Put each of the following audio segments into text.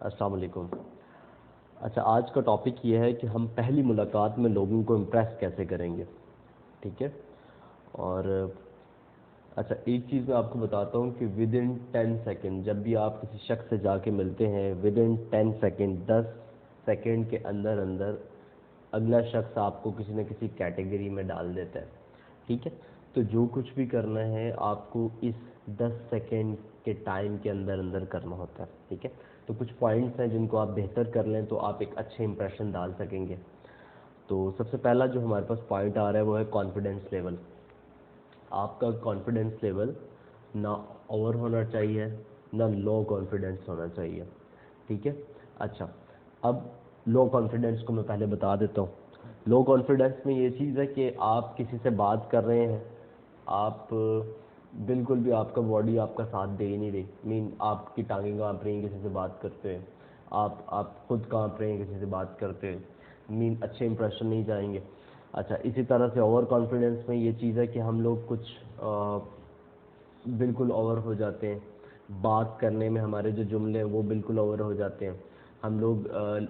अस्सलाम वालेकुम। अच्छा, आज का टॉपिक ये है कि हम पहली मुलाकात में लोगों को इम्प्रेस कैसे करेंगे। ठीक है। और अच्छा, एक चीज़ मैं आपको बताता हूँ कि विद इन 10 सेकेंड जब भी आप किसी शख्स से जाके मिलते हैं, विद इन 10 सेकेंड 10 सेकेंड के अंदर अंदर अगला शख्स आपको किसी न किसी कैटेगरी में डाल देता है। ठीक है। तो जो कुछ भी करना है आपको इस 10 सेकेंड के टाइम के अंदर अंदर करना होता है। ठीक है। तो कुछ पॉइंट्स हैं जिनको आप बेहतर कर लें तो आप एक अच्छे इंप्रेशन डाल सकेंगे। तो सबसे पहला जो हमारे पास पॉइंट आ रहा है वो है कॉन्फिडेंस लेवल। आपका कॉन्फिडेंस लेवल ना ओवर होना चाहिए ना लो कॉन्फिडेंस होना चाहिए। ठीक है। अच्छा, अब लो कॉन्फिडेंस को मैं पहले बता देता हूँ। लो कॉन्फिडेंस में ये चीज़ है कि आप किसी से बात कर रहे हैं, आप बिल्कुल भी आपका बॉडी आपका साथ दे ही नहीं रही। आपकी टांगें कांप रही हैं किसी से बात करते हैं, आप खुद कांप रहे हैं किसी से बात करते हैं, अच्छे इंप्रेशन नहीं जाएंगे। अच्छा, इसी तरह से ओवर कॉन्फिडेंस में ये चीज़ है कि हम लोग कुछ बिल्कुल ओवर हो जाते हैं, बात करने में हमारे जो जुमले हैं वो बिल्कुल ओवर हो जाते हैं। हम लोग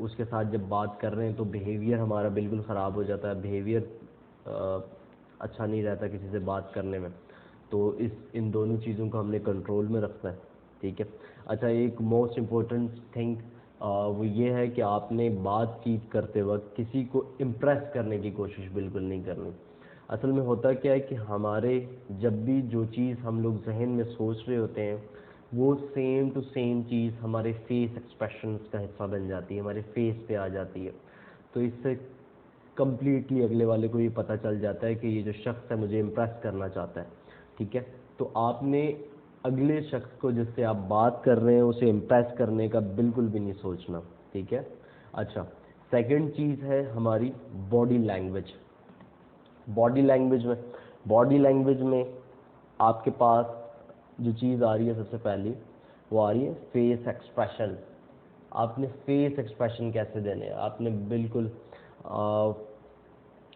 उसके साथ जब बात कर रहे हैं तो बिहेवियर हमारा बिल्कुल ख़राब हो जाता है, बिहेवियर अच्छा नहीं रहता किसी से बात करने में। तो इन दोनों चीज़ों को हमने कंट्रोल में रखना है। ठीक है। अच्छा, एक मोस्ट इम्पोर्टेंट थिंग वो ये है कि आपने बातचीत करते वक्त किसी को इम्प्रेस करने की कोशिश बिल्कुल नहीं करनी। असल में होता क्या है कि हमारे जब भी जो चीज़ हम लोग जहन में सोच रहे होते हैं वो सेम टू सेम चीज़ हमारे फेस एक्सप्रेशंस का हिस्सा बन जाती है, हमारे फेस पे आ जाती है। तो इससे कम्प्लीटली अगले वाले को ये पता चल जाता है कि ये जो शख्स है मुझे इम्प्रेस करना चाहता है। ठीक है। तो आपने अगले शख्स को जिससे आप बात कर रहे हैं उसे इम्प्रेस करने का बिल्कुल भी नहीं सोचना। ठीक है। अच्छा, सेकंड चीज़ है हमारी बॉडी लैंग्वेज। बॉडी लैंग्वेज में आपके पास जो चीज़ आ रही है सबसे पहली वो आ रही है फेस एक्सप्रेशन। आपने फेस एक्सप्रेशन कैसे देने हैं, आपने बिल्कुल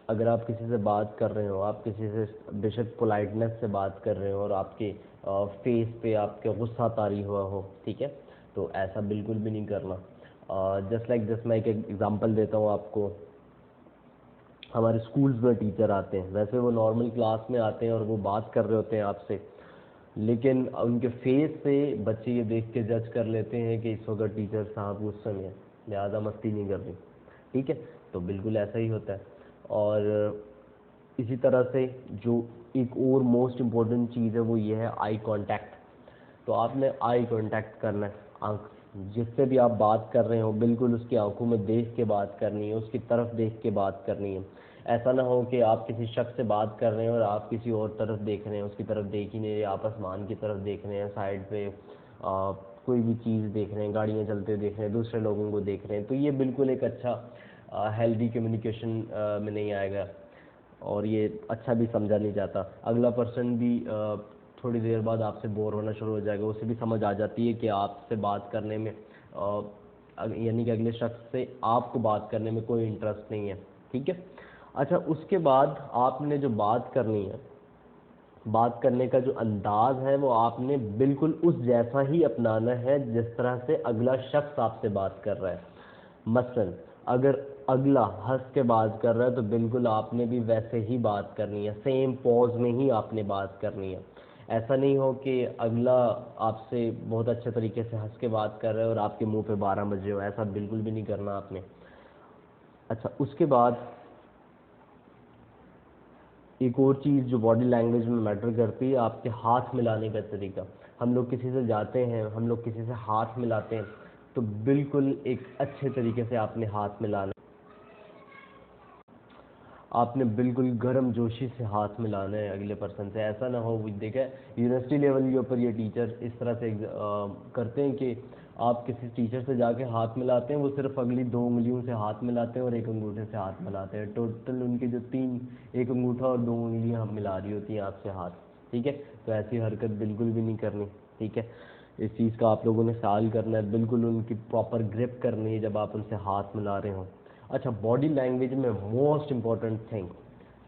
अगर आप किसी से बात कर रहे हो, आप किसी से बेशक पोलाइटनेस से बात कर रहे हो और आपके फेस पे आपके गुस्सा तारी हुआ हो, ठीक है, तो ऐसा बिल्कुल भी नहीं करना। जस्ट लाइक दिस, मैं एक एग्जांपल देता हूँ आपको। हमारे स्कूल्स में टीचर आते हैं, वैसे वो नॉर्मल क्लास में आते हैं और वो बात कर रहे होते हैं आपसे, लेकिन उनके फेस से बच्चे ये देख के जज कर लेते हैं कि इस वक्त टीचर साहब गुस्से में है, लिहाजा मस्ती नहीं कर रही। ठीक है। तो बिल्कुल ऐसा ही होता है। और इसी तरह से जो एक और मोस्ट इम्पोर्टेंट चीज़ है वो ये है आई कांटेक्ट। तो आपने आई कांटेक्ट करना है, आंख जिससे भी आप बात कर रहे हो बिल्कुल उसकी आंखों में देख के बात करनी है, उसकी तरफ देख के बात करनी है। ऐसा ना हो कि आप किसी शख्स से बात कर रहे हैं और आप किसी और तरफ देख रहे हैं, उसकी तरफ देख ही नहीं रहे, आप आसमान की तरफ देख रहे हैं, साइड पे कोई भी चीज़ देख रहे हैं, गाड़ियाँ चलते देख रहे हैं, दूसरे लोगों को देख रहे हैं, तो ये बिल्कुल एक अच्छा हेल्दी कम्युनिकेशन में नहीं आएगा और ये अच्छा भी समझा नहीं जाता। अगला पर्सन भी थोड़ी देर बाद आपसे बोर होना शुरू हो जाएगा, उसे भी समझ आ जाती है कि आपसे बात करने में यानी कि अगले शख्स से आपको बात करने में कोई इंटरेस्ट नहीं है। ठीक है। अच्छा, उसके बाद आपने जो बात करनी है, बात करने का जो अंदाज है वो आपने बिल्कुल उस जैसा ही अपनाना है जिस तरह से अगला शख्स आपसे बात कर रहा है। मसलन अगर अगला हंस के बात कर रहा है तो बिल्कुल आपने भी वैसे ही बात करनी है, सेम पॉज में ही आपने बात करनी है। ऐसा नहीं हो कि अगला आपसे बहुत अच्छे तरीके से हंस के बात कर रहा है और आपके मुंह पे 12 बजे हो, ऐसा बिल्कुल भी नहीं करना आपने। अच्छा, उसके बाद एक और चीज़ जो बॉडी लैंग्वेज में मैटर करती है, आपके हाथ मिलाने का तरीका। हम लोग किसी से जाते हैं, हम लोग किसी से हाथ मिलाते हैं तो बिल्कुल एक अच्छे तरीके से आपने हाथ मिलाना, आपने बिल्कुल गर्म जोशी से हाथ मिलाना है अगले पर्सन से। ऐसा ना हो, देखा यूनिवर्सिटी लेवल के ऊपर ये टीचर इस तरह से करते हैं कि आप किसी टीचर से जाके हाथ मिलाते हैं, वो सिर्फ अगली 2 उंगलियों से हाथ मिलाते हैं और एक अंगूठे से हाथ मिलाते हैं, टोटल उनकी जो 3, एक अंगूठा और 2 उंगलियां मिला रही होती हैं आपसे हाथ। ठीक है। तो ऐसी हरकत बिल्कुल भी नहीं करनी। ठीक है। इस चीज़ का आप लोगों ने ख्याल करना है, बिल्कुल उनकी प्रॉपर ग्रिप करनी है जब आप उनसे हाथ मिला रहे हों। अच्छा, बॉडी लैंग्वेज में मोस्ट इम्पॉर्टेंट थिंग,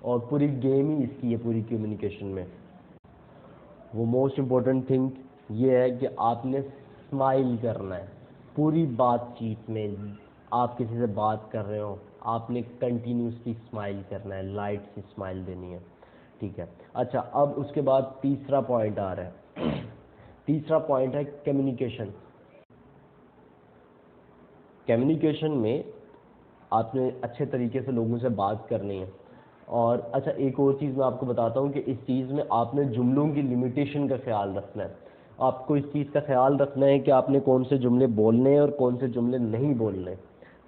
और पूरी गेम ही इसकी है पूरी कम्युनिकेशन में, वो मोस्ट इम्पॉर्टेंट थिंग ये है कि आपने स्माइल करना है। पूरी बातचीत में आप किसी से बात कर रहे हो, आपने कंटिन्यूसली स्माइल करना है, लाइट सी स्माइल देनी है, ठीक है। अच्छा, अब उसके बाद तीसरा पॉइंट आ रहा है। तीसरा पॉइंट है कम्युनिकेशन। कम्युनिकेशन में आपने अच्छे तरीके से लोगों से बात करनी है। और अच्छा, एक और चीज़ मैं आपको बताता हूँ कि इस चीज़ में आपने जुमलों की लिमिटेशन का ख्याल रखना है। आपको इस चीज़ का ख्याल रखना है कि आपने कौन से जुमले बोलने हैं और कौन से जुमले नहीं बोलने,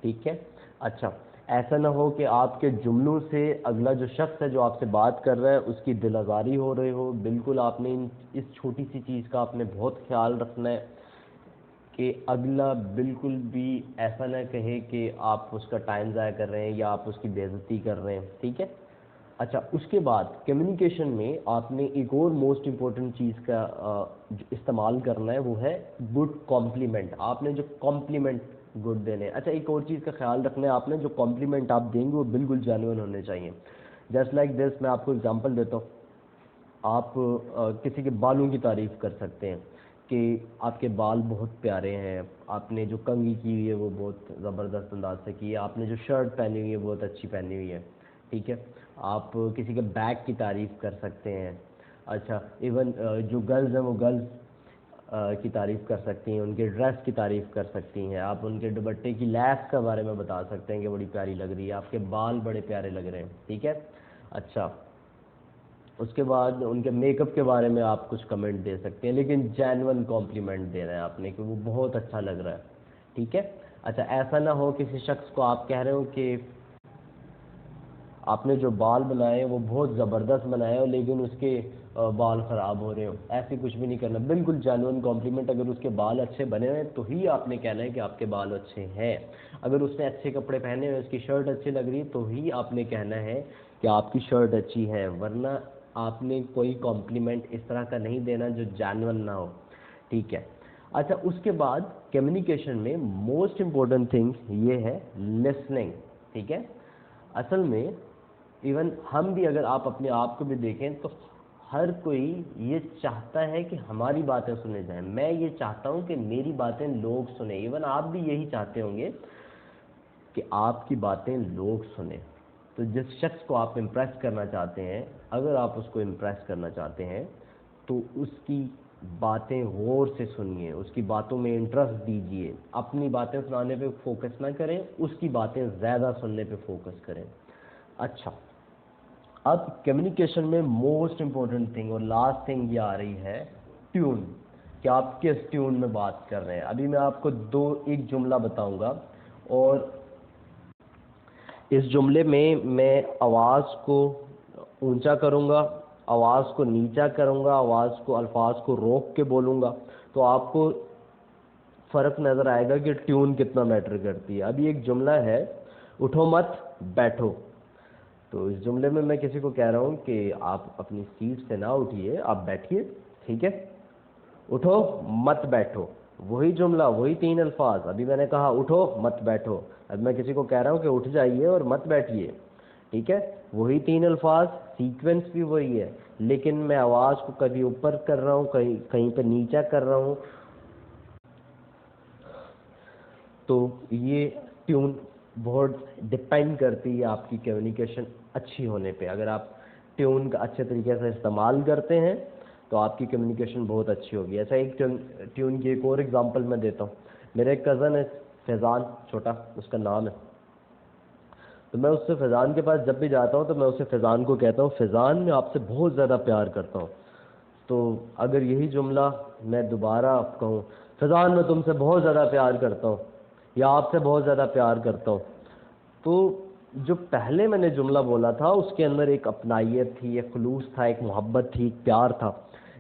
ठीक है। अच्छा, ऐसा ना हो कि आपके जुमलों से अगला जो शख्स है जो आपसे बात कर रहा है उसकी दिल आज़ारी हो रही हो। बिल्कुल आपने इस छोटी सी चीज़ का आपने बहुत ख्याल रखना है कि अगला बिल्कुल भी ऐसा ना कहे कि आप उसका टाइम ज़ाया कर रहे हैं या आप उसकी बेइज्जती कर रहे हैं, ठीक है। अच्छा, उसके बाद कम्युनिकेशन में आपने एक और मोस्ट इम्पोर्टेंट चीज़ का जो इस्तेमाल करना है वो है गुड कॉम्प्लीमेंट। आपने जो कॉम्प्लीमेंट गुड देने हैं। अच्छा, एक और चीज़ का ख्याल रखना है आपने, जो कॉम्प्लीमेंट आप देंगे वो बिल्कुल जेन्युइन होने चाहिए। जस्ट लाइक दिस, मैं आपको एग्जांपल देता हूँ। आप किसी के बालों की तारीफ़ कर सकते हैं कि आपके बाल बहुत प्यारे हैं, आपने जो कंघी की हुई है वो बहुत ज़बरदस्त अंदाज से की है, आपने जो शर्ट पहनी हुई है बहुत अच्छी पहनी हुई है, ठीक है। आप किसी के बैग की तारीफ़ कर सकते हैं। अच्छा, इवन जो गर्ल्स हैं वो गर्ल्स की तारीफ़ कर सकती हैं, उनके ड्रेस की तारीफ़ कर सकती हैं, आप उनके दुपट्टे की लैस के बारे में बता सकते हैं कि बड़ी प्यारी लग रही है, आपके बाल बड़े प्यारे लग रहे हैं, ठीक है। अच्छा, उसके बाद उनके मेकअप के बारे में आप कुछ कमेंट दे सकते हैं, लेकिन जेन्युइन कॉम्प्लीमेंट दे रहे हैं आपने कि वो बहुत अच्छा लग रहा है, ठीक है। अच्छा, ऐसा ना हो किसी शख्स को आप कह रहे हो कि आपने जो बाल बनाए हैं वो बहुत ज़बरदस्त बनाए हो लेकिन उसके बाल ख़राब हो रहे हो, ऐसे कुछ भी नहीं करना। बिल्कुल जेन्युइन कॉम्प्लीमेंट, अगर उसके बाल अच्छे बने हुए हैं तो ही आपने कहना है कि आपके बाल अच्छे हैं। अगर उसने अच्छे कपड़े पहने हुए, उसकी शर्ट अच्छी लग रही है तो ही आपने कहना है कि आपकी शर्ट अच्छी है, वरना आपने कोई कॉम्प्लीमेंट इस तरह का नहीं देना जो जेन्युइन ना हो, ठीक है। अच्छा, उसके बाद कम्युनिकेशन में मोस्ट इम्पोर्टेंट थिंग ये है लिसनिंग, ठीक है। असल में इवन हम भी, अगर आप अपने आप को भी देखें तो हर कोई ये चाहता है कि हमारी बातें सुने जाएं। मैं ये चाहता हूं कि मेरी बातें लोग सुने। इवन आप भी यही चाहते होंगे कि आपकी बातें लोग सुने। तो जिस शख्स को आप इम्प्रेस करना चाहते हैं, अगर आप उसको इम्प्रेस करना चाहते हैं तो उसकी बातें गौर से सुनिए, उसकी बातों में इंटरेस्ट दीजिए। अपनी बातें सुनाने पे फोकस ना करें, उसकी बातें ज़्यादा सुनने पे फोकस करें। अच्छा, अब कम्युनिकेशन में मोस्ट इम्पोर्टेंट थिंग और लास्ट थिंग ये आ रही है ट्यून, कि आप किस ट्यून में बात कर रहे हैं। अभी मैं आपको एक जुमला बताऊंगा और इस जुमले में मैं आवाज़ को ऊंचा करूंगा, आवाज़ को नीचा करूंगा, आवाज़ को, अल्फाज को रोक के बोलूंगा, तो आपको फ़र्क नज़र आएगा कि ट्यून कितना मैटर करती है। अभी एक जुमला है, उठो मत बैठो। तो इस जुमले में मैं किसी को कह रहा हूँ कि आप अपनी सीट से ना उठिए, आप बैठिए, ठीक है। उठो मत बैठो, वही जुमला, वही 3 अल्फाज। अभी मैंने कहा उठो मत बैठो, अब मैं किसी को कह रहा हूँ कि उठ जाइए और मत बैठिए, ठीक है। वही 3 अल्फाज, सीक्वेंस भी वही है, लेकिन मैं आवाज़ को कभी ऊपर कर रहा हूँ, कहीं कहीं पे नीचा कर रहा हूँ। तो ये ट्यून बहुत डिपेंड करती है आपकी कम्युनिकेशन अच्छी होने पे। अगर आप ट्यून का अच्छे तरीके से इस्तेमाल करते हैं तो आपकी कम्युनिकेशन बहुत अच्छी होगी। ऐसा एक ट्यून की एक और एग्जांपल मैं देता हूँ। मेरा एक कज़न है फैज़ान, छोटा उसका नाम है। तो मैं उससे फैज़ान के पास जब भी जाता हूँ तो मैं उससे फैज़ान को कहता हूँ, फैज़ान मैं आपसे बहुत ज़्यादा प्यार करता हूँ। तो अगर यही जुमला मैं दोबारा कहूँ, फैज़ान मैं तुमसे बहुत ज़्यादा प्यार करता हूँ या आपसे बहुत ज़्यादा प्यार करता हूँ, तो जो पहले मैंने जुमला बोला था उसके अंदर एक अपनाइयत थी, एक खुलूस था, एक मोहब्बत थी, एक प्यार था।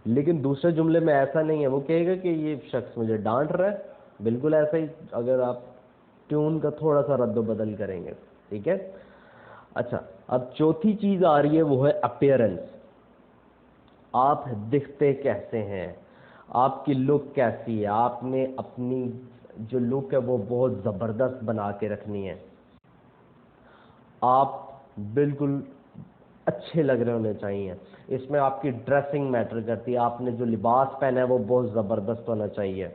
लेकिन दूसरे जुमले में ऐसा नहीं है, वो कहेगा कि ये शख्स मुझे डांट रहा है। बिल्कुल ऐसा ही अगर आप ट्यून का थोड़ा सा रद्द बदल करेंगे, ठीक है। अच्छा, अब चौथी चीज़ आ रही है, वो है अपीयरेंस। आप दिखते कैसे हैं, आपकी लुक कैसी है। आपने अपनी जो लुक है वो बहुत ज़बरदस्त बना के रखनी है। आप बिल्कुल अच्छे लग रहे होने चाहिए। इसमें आपकी ड्रेसिंग मैटर करती है, आपने जो लिबास पहना है वो बहुत ज़बरदस्त होना चाहिए।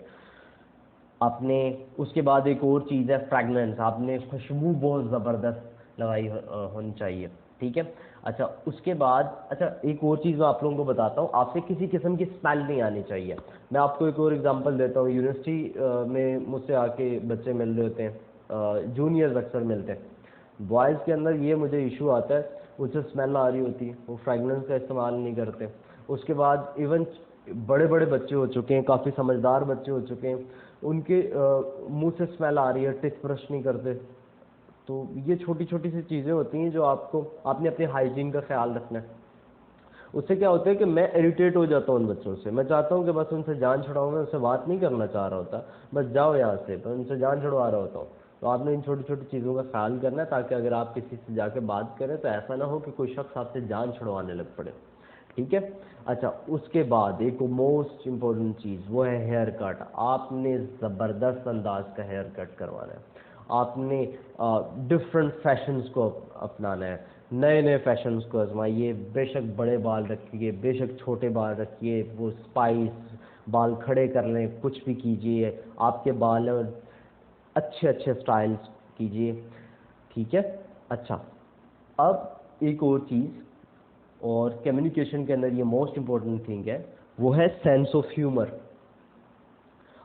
आपने उसके बाद एक और चीज़ है फ्रेगनेंस, आपने खुशबू बहुत ज़बरदस्त लगाई होनी चाहिए, ठीक है। अच्छा उसके बाद, अच्छा एक और चीज़ मैं आप लोगों को बताता हूँ, आपसे किसी किस्म की स्मेल नहीं आनी चाहिए। मैं आपको एक और एग्जांपल देता हूँ। यूनिवर्सिटी में मुझसे आके बच्चे मिल रहे होते हैं, जूनियर्स अक्सर मिलते हैं। बॉयज़ के अंदर ये मुझे इशू आता है, मुझसे स्मेल आ रही होती है, वो फ्रेगनेंस का इस्तेमाल नहीं करते। उसके बाद इवन बड़े बड़े बच्चे हो चुके हैं, काफ़ी समझदार बच्चे हो चुके हैं, उनके मुंह से स्मेल आ रही है, टिथ ब्रश नहीं करते। तो ये छोटी छोटी सी चीज़ें होती हैं जो आपने अपने हाइजीन का ख्याल रखना है। उससे क्या होता है कि मैं इरिटेट हो जाता हूँ उन बच्चों से, मैं चाहता हूँ कि बस उनसे जान छुड़ाऊँ, मैं उनसे बात नहीं करना चाह रहा होता, बस जाओ यहाँ से, मैं उनसे जान छुड़वा रहा होता हूँ। तो आपने इन छोटी छोटी चीज़ों का ख्याल करना है, ताकि अगर आप किसी से जाके बात करें तो ऐसा ना हो कि कोई शख्स आपसे जान छुड़वाने लग पड़े, ठीक है। अच्छा उसके बाद एक मोस्ट इम्पोर्टेंट चीज़ वो है हेयर कट। आपने ज़बरदस्त अंदाज का हेयर कट करवाना है, आपने डिफरेंट फैशंस को अपनाना है, नए नए फैशंस को आजमाइए। बेशक बड़े बाल रखिए, बेशक छोटे बाल रखिए, वो स्पाइस बाल खड़े कर लें, कुछ भी कीजिए, आपके बाल अच्छे अच्छे स्टाइल्स कीजिए, ठीक है। अच्छा अब एक और चीज़, और कम्युनिकेशन के अंदर ये मोस्ट इम्पोर्टेंट थिंग है, वो है सेंस ऑफ ह्यूमर।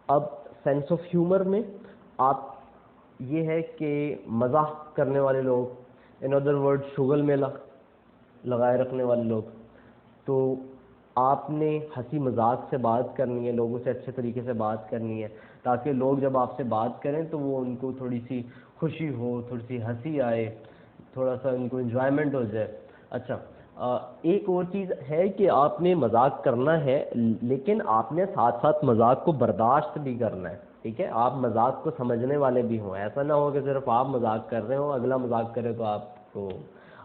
अब सेंस ऑफ ह्यूमर में आप ये है कि मजाक करने वाले लोग, इन अदर वर्ड शुगल मेला लगाए रखने वाले लोग, तो आपने हंसी मजाक से बात करनी है, लोगों से अच्छे तरीके से बात करनी है, ताकि लोग जब आपसे बात करें तो वो उनको थोड़ी सी खुशी हो, थोड़ी सी हंसी आए, थोड़ा सा उनको इन्जॉयमेंट हो जाए। अच्छा एक और चीज़ है कि आपने मजाक करना है, लेकिन आपने साथ साथ मजाक को बर्दाश्त भी करना है, ठीक है। आप मजाक को समझने वाले भी हों, ऐसा ना हो कि सिर्फ आप मजाक कर रहे हो, अगला मजाक करे तो आपको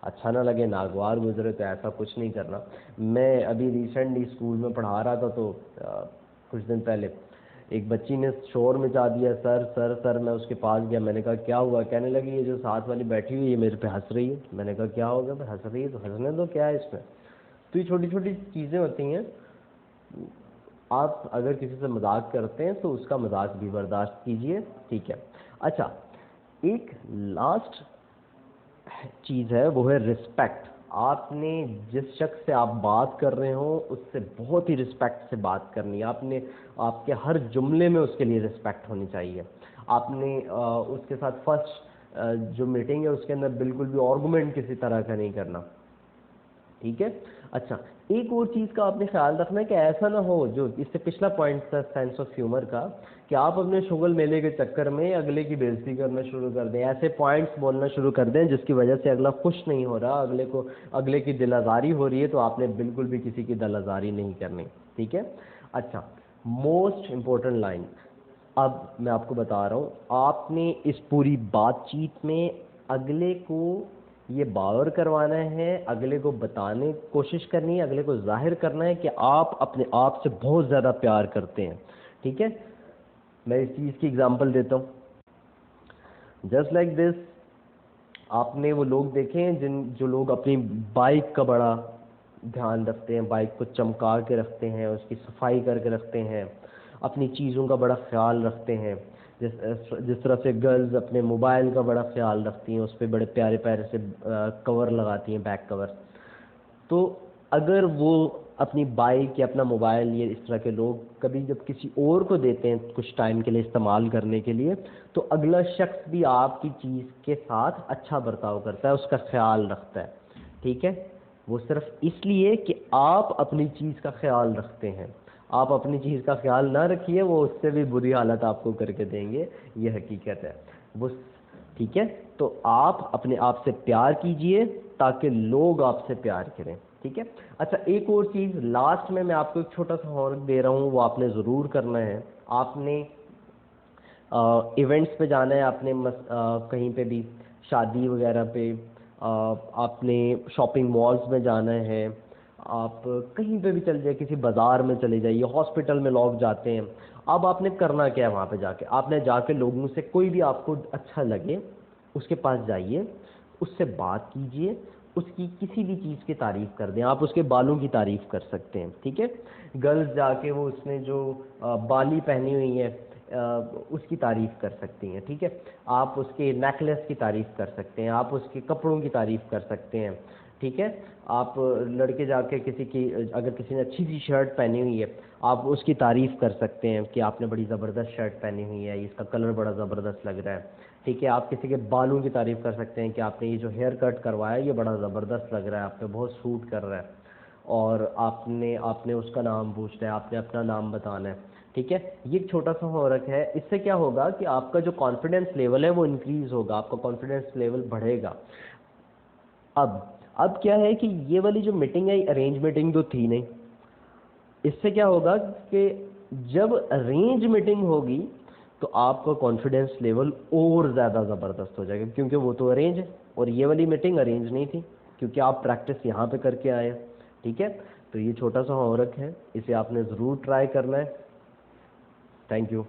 अच्छा ना लगे, नागवार गुजरे, तो ऐसा कुछ नहीं करना। मैं अभी रिसेंटली स्कूल में पढ़ा रहा था, तो कुछ दिन पहले एक बच्ची ने शोर मचा दिया, सर सर सर। मैं उसके पास गया, मैंने कहा क्या हुआ? कहने लगी ये जो साथ वाली बैठी हुई है मेरे पे हंस रही है। मैंने कहा क्या हो गया? मैं हंस रही है तो हंसने दो, क्या है इसमें? तो ये छोटी छोटी चीज़ें होती हैं। आप अगर किसी से मजाक करते हैं तो उसका मजाक भी बर्दाश्त कीजिए, ठीक है। अच्छा एक लास्ट चीज़ है, वो है रिस्पेक्ट। आपने जिस शख्स से आप बात कर रहे हो उससे बहुत ही रिस्पेक्ट से बात करनी है। आपने आपके हर जुमले में उसके लिए रिस्पेक्ट होनी चाहिए। आपने उसके साथ फर्स्ट जो मीटिंग है उसके अंदर बिल्कुल भी आर्गुमेंट किसी तरह का नहीं करना, ठीक है। अच्छा एक और चीज़ का आपने ख्याल रखना है कि ऐसा ना हो, जो इससे पिछला पॉइंट था सेंस ऑफ ह्यूमर का, कि आप अपने शुगल मेले के चक्कर में अगले की बेइज्जती करना शुरू कर दें, ऐसे पॉइंट्स बोलना शुरू कर दें जिसकी वजह से अगला खुश नहीं हो रहा, अगले की दिल आज़ारी हो रही है, तो आपने बिल्कुल भी किसी की दिल आज़ारी नहीं करनी, ठीक है। अच्छा मोस्ट इम्पोर्टेंट लाइन अब मैं आपको बता रहा हूँ, आपने इस पूरी बातचीत में अगले को ये बावर करवाना है, अगले को बताने की कोशिश करनी है, अगले को जाहिर करना है कि आप अपने आप से बहुत ज़्यादा प्यार करते हैं, ठीक है। मैं इस चीज़ की एग्जांपल देता हूँ। जस्ट लाइक दिस, आपने वो लोग देखे हैं जो लोग अपनी बाइक का बड़ा ध्यान रखते हैं, बाइक को चमका के रखते हैं, उसकी सफाई करके रखते हैं, अपनी चीज़ों का बड़ा ख्याल रखते हैं। जिस जिस तरह से गर्ल्स अपने मोबाइल का बड़ा ख्याल रखती हैं, उस पर बड़े प्यारे प्यारे से कवर लगाती हैं, बैक कवर। तो अगर वो अपनी बाइक या अपना मोबाइल, ये इस तरह के लोग कभी जब किसी और को देते हैं कुछ टाइम के लिए इस्तेमाल करने के लिए, तो अगला शख्स भी आपकी चीज़ के साथ अच्छा बर्ताव करता है, उसका ख्याल रखता है, ठीक है। वो सिर्फ इसलिए कि आप अपनी चीज़ का ख्याल रखते हैं। आप अपनी चीज़ का ख्याल ना रखिए, वो उससे भी बुरी हालत आपको करके देंगे, ये हकीकत है वो, ठीक है। तो आप अपने आप से प्यार कीजिए ताकि लोग आपसे प्यार करें, ठीक है। अच्छा एक और चीज़ लास्ट में मैं आपको एक छोटा सा होमवर्क दे रहा हूँ, वो आपने ज़रूर करना है। आपने इवेंट्स पे जाना है, आपने कहीं पे भी शादी वगैरह पे, आपने शॉपिंग मॉल्स में जाना है, आप कहीं पे भी चले जाइए, किसी बाज़ार में चले जाइए, हॉस्पिटल में लोग जाते हैं। अब आपने करना क्या है? वहाँ पे जाके आपने जाके लोगों से, कोई भी आपको अच्छा लगे उसके पास जाइए, उससे बात कीजिए, उसकी किसी भी चीज़ की तारीफ़ कर दें। आप उसके बालों की तारीफ़ कर सकते हैं, ठीक है। गर्ल्स जाके वो उसने जो बाली पहनी हुई है, उसकी तारीफ़ कर सकती हैं, ठीक है। आप उसके नेकलेस की तारीफ़ कर सकते हैं, आप उसके कपड़ों की तारीफ़ कर सकते हैं, ठीक है। आप लड़के जाके किसी की, अगर किसी ने अच्छी सी शर्ट पहनी हुई है, आप उसकी तारीफ़ कर सकते हैं कि आपने बड़ी ज़बरदस्त शर्ट पहनी हुई है, इसका कलर बड़ा ज़बरदस्त लग रहा है, ठीक है। आप किसी के बालों की तारीफ़ कर सकते हैं कि आपने ये जो हेयर कट करवाया ये बड़ा ज़बरदस्त लग रहा है, आप पे बहुत सूट कर रहा है। और आपने आपने उसका नाम पूछना है, आपने अपना नाम बताना है, ठीक है। ये एक छोटा सा होमवर्क है। इससे क्या होगा कि आपका जो कॉन्फिडेंस लेवल है वो इंक्रीज़ होगा, आपका कॉन्फिडेंस लेवल बढ़ेगा। अब क्या है कि ये वाली जो मीटिंग है, अरेंज मीटिंग तो थी नहीं, इससे क्या होगा कि जब अरेंज मीटिंग होगी तो आपका कॉन्फिडेंस लेवल और ज़्यादा ज़बरदस्त हो जाएगा, क्योंकि वो तो अरेंज है और ये वाली मीटिंग अरेंज नहीं थी, क्योंकि आप प्रैक्टिस यहाँ पे करके आए हैं, ठीक है। तो ये छोटा सा होमवर्क है, इसे आपने ज़रूर ट्राई करना है। Thank you.